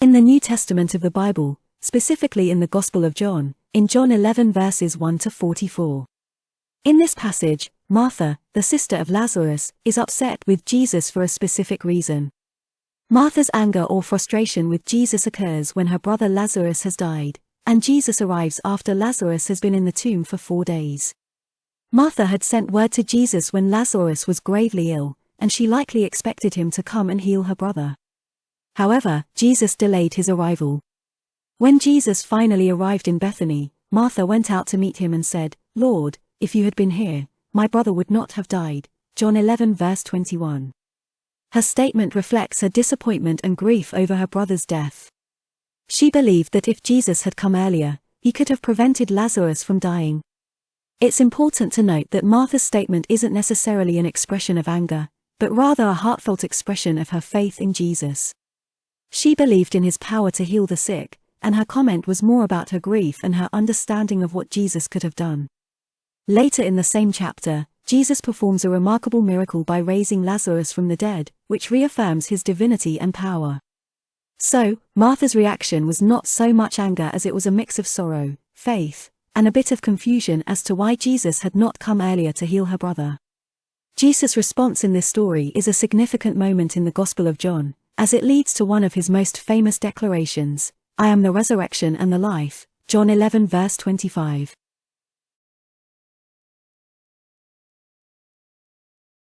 In the New Testament of the Bible, specifically in the Gospel of John, in John 11 verses 1 to 44. In this passage, Martha, the sister of Lazarus, is upset with Jesus for a specific reason. Martha's anger or frustration with Jesus occurs when her brother Lazarus has died, and Jesus arrives after Lazarus has been in the tomb for 4 days. Martha had sent word to Jesus when Lazarus was gravely ill, and she likely expected him to come and heal her brother. However, Jesus delayed his arrival. When Jesus finally arrived in Bethany, Martha went out to meet him and said, "Lord, if you had been here, my brother would not have died." John 11 verse 21. Her statement reflects her disappointment and grief over her brother's death. She believed that if Jesus had come earlier, he could have prevented Lazarus from dying. It's important to note that Martha's statement isn't necessarily an expression of anger, but rather a heartfelt expression of her faith in Jesus. She believed in his power to heal the sick, and her comment was more about her grief and her understanding of what Jesus could have done. Later in the same chapter, Jesus performs a remarkable miracle by raising Lazarus from the dead, which reaffirms his divinity and power. So, Martha's reaction was not so much anger as it was a mix of sorrow, faith, and a bit of confusion as to why Jesus had not come earlier to heal her brother. Jesus' response in this story is a significant moment in the Gospel of John, as it leads to one of his most famous declarations, "I am the resurrection and the life," John 11 verse 25.